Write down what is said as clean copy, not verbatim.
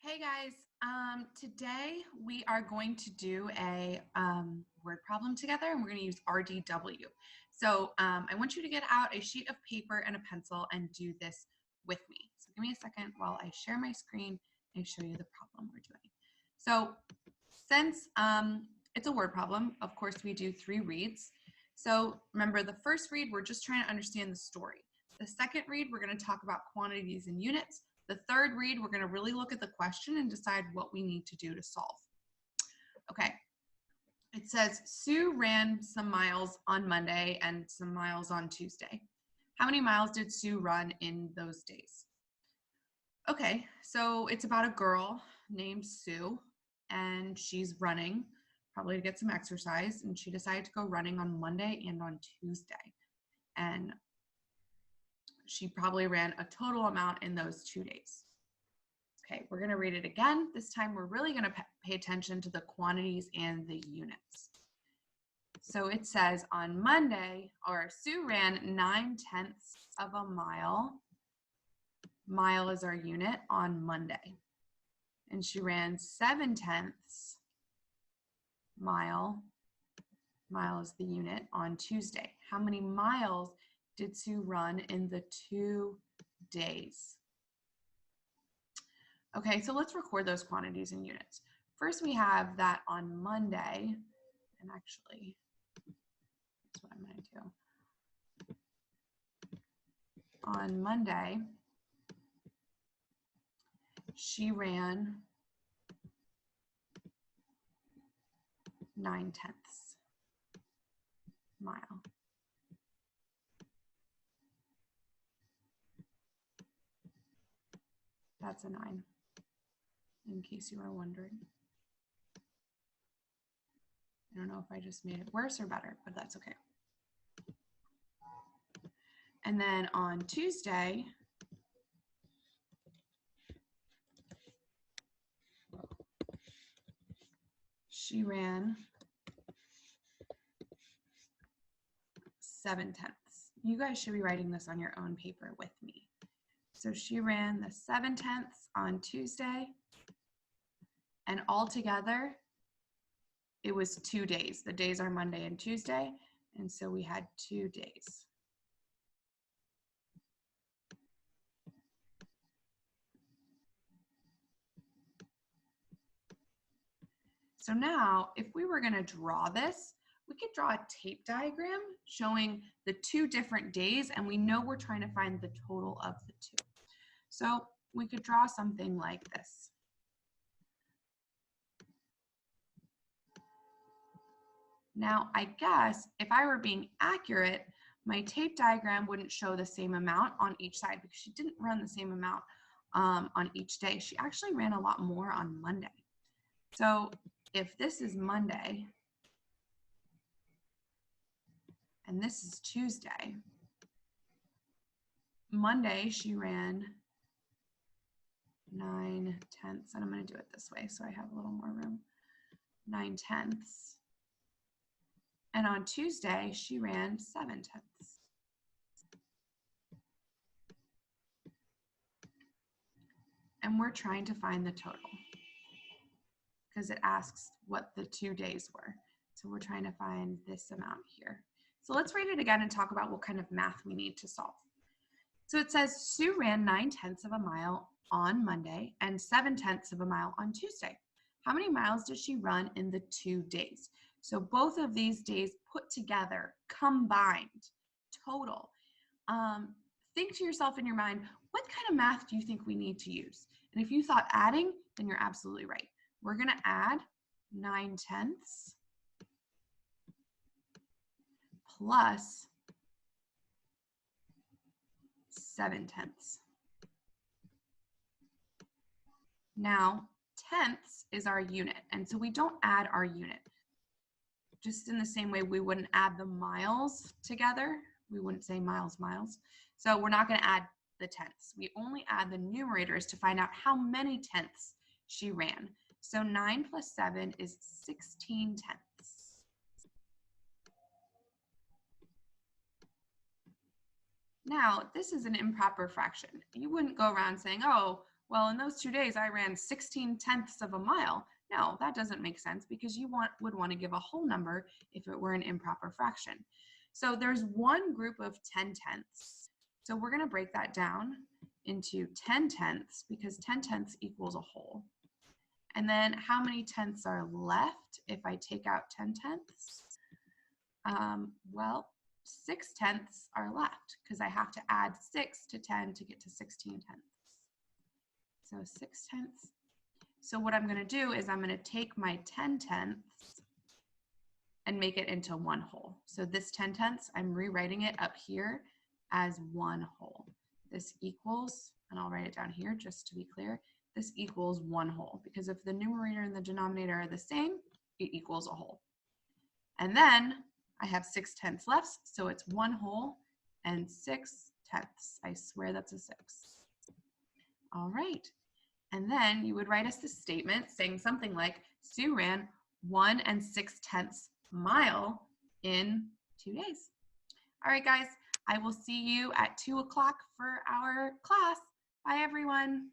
Hey guys, today we are going to do a word problem together and we're going to use RDW. So I want you to get out a sheet of paper and a pencil and do this with me. So give me a second while I share my screen and show you the problem we're doing. So since it's a word problem, of course we do 3 reads. So remember, the first read, we're just trying to understand the story. The second read, we're going to talk about quantities and units. The third read, we're going to really look at the question and decide what we need to do to solve. Okay, it says Sue ran some miles on Monday and some miles on Tuesday. How many miles did Sue run in those days? Okay, so it's about a girl named Sue, and she's running, probably to get some exercise, and she decided to go running on Monday and on Tuesday. And she probably ran a total amount in those 2 days. Okay, we're going to read it again. This time we're really going to pay attention to the quantities and the units. So it says on Monday, or Sue ran 9/10 of a mile. Mile is our unit on Monday. And she ran 7/10 mile. Mile is the unit on Tuesday. How many miles did Sue run in the 2 days? Okay, so let's record those quantities and units. First, we have that on Monday, and actually, that's what I'm going to do. On Monday, she ran 9/10 mile. That's a 9, in case you were wondering. I don't know if I just made it worse or better, but that's okay. And then on Tuesday, she ran 7/10. You guys should be writing this on your own paper with me. So she ran the 7/10 on Tuesday, and altogether, it was 2 days. The days are Monday and Tuesday, and so we had 2 days. So now, if we were going to draw this, we could draw a tape diagram showing the 2 different days, and we know we're trying to find the total of the 2. So we could draw something like this. Now, I guess if I were being accurate, my tape diagram wouldn't show the same amount on each side because she didn't run the same amount on each day. She actually ran a lot more on Monday. So if this is Monday and this is Tuesday, Monday she ran 9/10, and I'm going to do it this way so I have a little more room. 9/10. And on Tuesday, she ran 7/10. And we're trying to find the total because it asks what the 2 days were. So we're trying to find this amount here. So let's read it again and talk about what kind of math we need to solve. So it says Sue ran 9/10 of a mile on Monday and 7/10 of a mile on Tuesday. How many miles did she run in the 2 days? So both of these days put together, combined, total. Think to yourself in your mind, what kind of math do you think we need to use? And if you thought adding, then you're absolutely right. We're going to add 9/10 plus 7/10. Now, tenths is our unit, and so we don't add our unit. Just in the same way we wouldn't add the miles together, we wouldn't say miles, miles. So we're not going to add the tenths. We only add the numerators to find out how many tenths she ran. So 9 plus 7 is 16 tenths. Now, this is an improper fraction. You wouldn't go around saying, oh, well, in those 2 days, I ran 16/10 of a mile. No, that doesn't make sense because you would want to give a whole number if it were an improper fraction. So there's one group of 10/10. So we're going to break that down into 10/10 because 10/10 equals a whole. And then how many tenths are left if I take out 10/10? Well, 6/10 are left because I have to add 6 to 10 to get to 16/10. So 6/10. So what I'm going to do is I'm going to take my 10/10 and make it into one whole. So this 10/10, I'm rewriting it up here as one whole. This equals, and I'll write it down here just to be clear, this equals one whole, because if the numerator and the denominator are the same, it equals a whole. And then I have 6/10 left, so it's one whole and 6/10. I swear that's a 6. All right. And then you would write us this statement saying something like, Sue ran 1 6/10 mile in 2 days. All right, guys, I will see you at 2 o'clock for our class. Bye, everyone.